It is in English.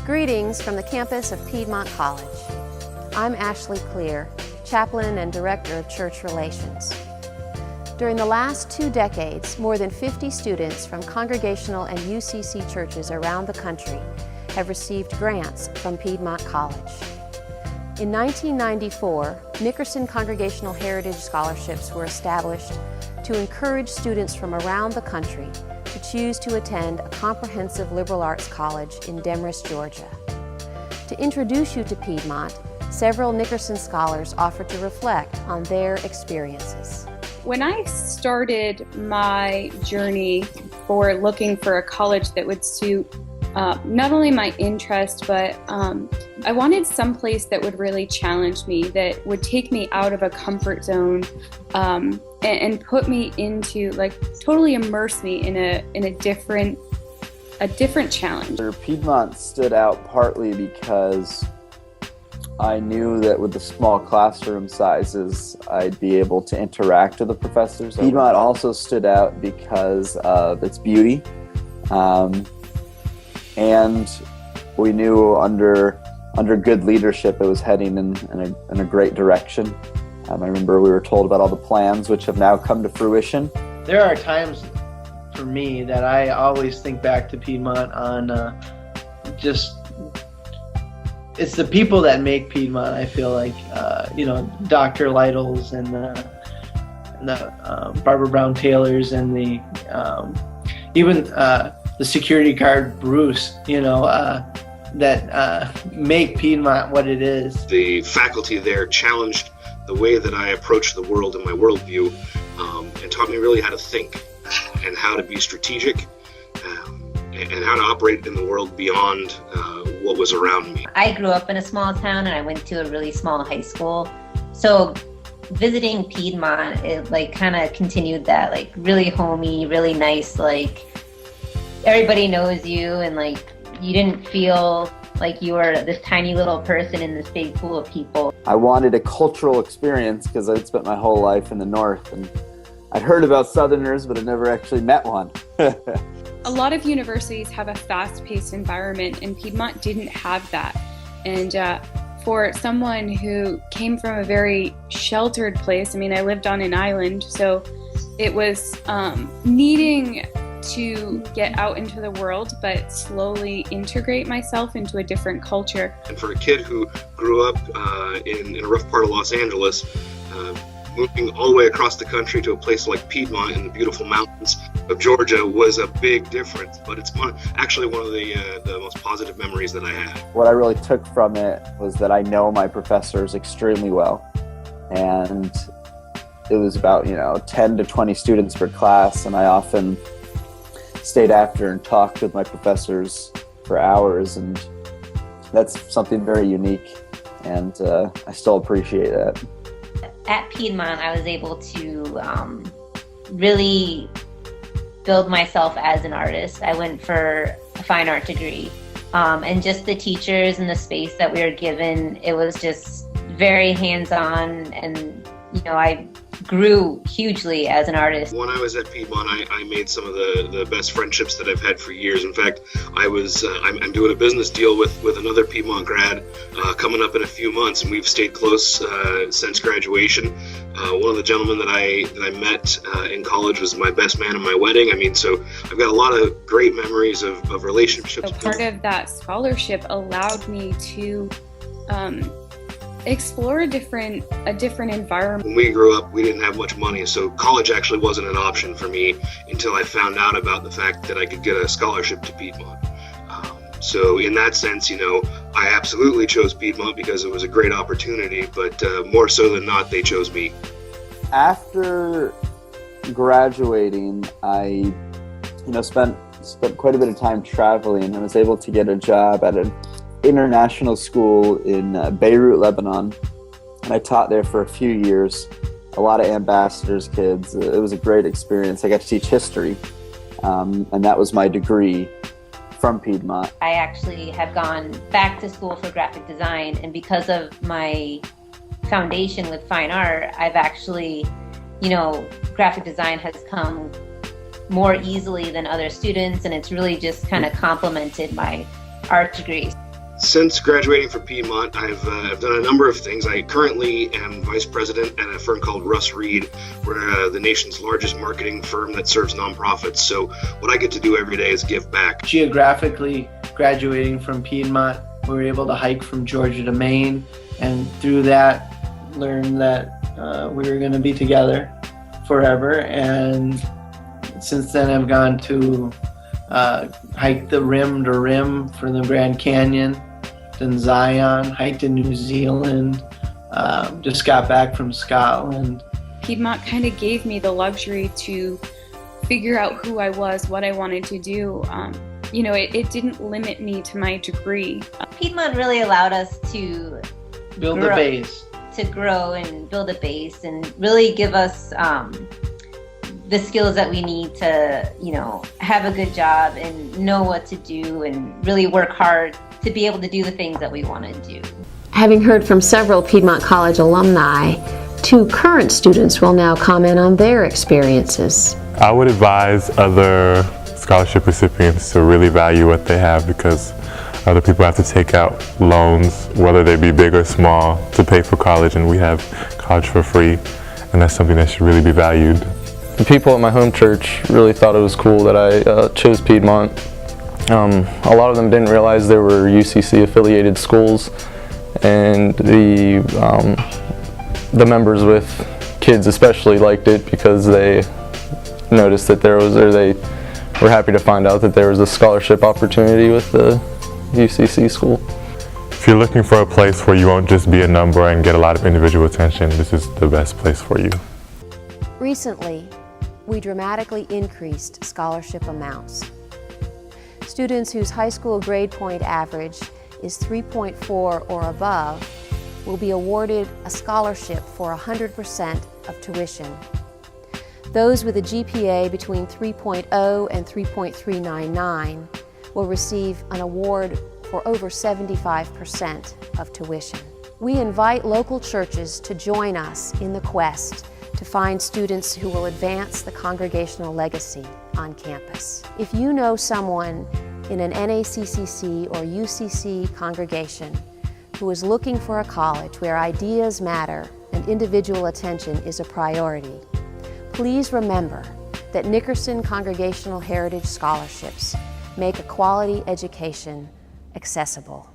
Greetings from the campus of Piedmont College. I'm Ashley Clear, Chaplain and Director of Church Relations. During the last 2 decades, more than 50 students from congregational and UCC churches around the country have received grants from Piedmont College. In 1994, Nickerson Congregational Heritage Scholarships were established to encourage students from around the country to choose to attend a comprehensive liberal arts college in Demorest, Georgia. To introduce you to Piedmont, several Nickerson Scholars offered to reflect on their experiences. When I started my journey for looking for a college that would suit not only my interest, but I wanted some place that would really challenge me, that would take me out of a comfort zone and put me into, totally immerse me in a different challenge. Piedmont stood out partly because I knew that with the small classroom sizes, I'd be able to interact with the professors. Piedmont also stood out because of its beauty. And we knew under good leadership it was heading in a great direction. I remember we were told about all the plans which have now come to fruition. There are times for me that I always think back to Piedmont on it's the people that make Piedmont. I feel like, Dr. Lytles and the Barbara Brown Taylors and even the security guard Bruce, that make Piedmont what it is. The faculty there challenged the way that I approach the world and my worldview, and taught me really how to think and how to be strategic and how to operate in the world beyond what was around me. I grew up in a small town and I went to a really small high school. So visiting Piedmont, it kind of continued that, really homey, really nice, everybody knows you, and you didn't feel like you were this tiny little person in this big pool of people. I wanted a cultural experience because I'd spent my whole life in the North, and I'd heard about Southerners, but I'd never actually met one. A lot of universities have a fast-paced environment, and Piedmont didn't have that. And for someone who came from a very sheltered place, I lived on an island, so it was needing to get out into the world, but slowly integrate myself into a different culture. And for a kid who grew up in a rough part of Los Angeles, moving all the way across the country to a place like Piedmont in the beautiful mountains of Georgia was a big difference, but it's actually one of the most positive memories that I had. What I really took from it was that I know my professors extremely well, and it was about 10 to 20 students per class, and I often stayed after and talked with my professors for hours, and that's something very unique, and I still appreciate that. At Piedmont, I was able to really build myself as an artist. I went for a fine art degree, and just the teachers and the space that we were given, it was just very hands-on, and I grew hugely as an artist. When I was at Piedmont, I made some of the best friendships that I've had for years. In fact, I'm doing a business deal with another Piedmont grad coming up in a few months, and we've stayed close since graduation. One of the gentlemen that I met in college was my best man at my wedding. So I've got a lot of great memories of relationships. So part of that scholarship allowed me to explore a different environment. When we grew up, we didn't have much money, so college actually wasn't an option for me until I found out about the fact that I could get a scholarship to Piedmont. So in that sense, I absolutely chose Piedmont because it was a great opportunity, but more so than not, they chose me. After graduating, I spent quite a bit of time traveling, and was able to get a job at an international school in Beirut, Lebanon, and I taught there for a few years. A lot of ambassadors' kids. It was a great experience. I got to teach history, and that was my degree from Piedmont. I actually have gone back to school for graphic design, and because of my foundation with fine art, I've actually, graphic design has come more easily than other students, and it's really just kind of complemented my art degree. Since graduating from Piedmont, I've done a number of things. I currently am vice president at a firm called Russ Reed. We're the nation's largest marketing firm that serves nonprofits. So what I get to do every day is give back. Geographically, graduating from Piedmont, we were able to hike from Georgia to Maine, and through that, learned that we were going to be together forever. And since then, I've gone to hike the rim to rim for the Grand Canyon, then Zion, hiked in New Zealand, just got back from Scotland. Piedmont kind of gave me the luxury to figure out who I was, what I wanted to do. You know, it didn't limit me to my degree. Piedmont really allowed us to Build the base. To grow and build a base and really give us the skills that we need to, you know, have a good job and know what to do and really work hard to be able to do the things that we want to do. Having heard from several Piedmont College alumni, 2 current students will now comment on their experiences. I would advise other scholarship recipients to really value what they have, because other people have to take out loans, whether they be big or small, to pay for college, and we have college for free, and that's something that should really be valued. The people at my home church really thought it was cool that I chose Piedmont. A lot of them didn't realize there were UCC affiliated schools, and the members with kids especially liked it because they noticed that there was, or they were happy to find out that there was a scholarship opportunity with the UCC school. If you're looking for a place where you won't just be a number and get a lot of individual attention, this is the best place for you. Recently, we dramatically increased scholarship amounts. Students whose high school grade point average is 3.4 or above will be awarded a scholarship for 100% of tuition. Those with a GPA between 3.0 and 3.399 will receive an award for over 75% of tuition. We invite local churches to join us in the quest to find students who will advance the congregational legacy on campus. If you know someone in an NACCC or UCC congregation who is looking for a college where ideas matter and individual attention is a priority, please remember that Nickerson Congregational Heritage Scholarships make a quality education accessible.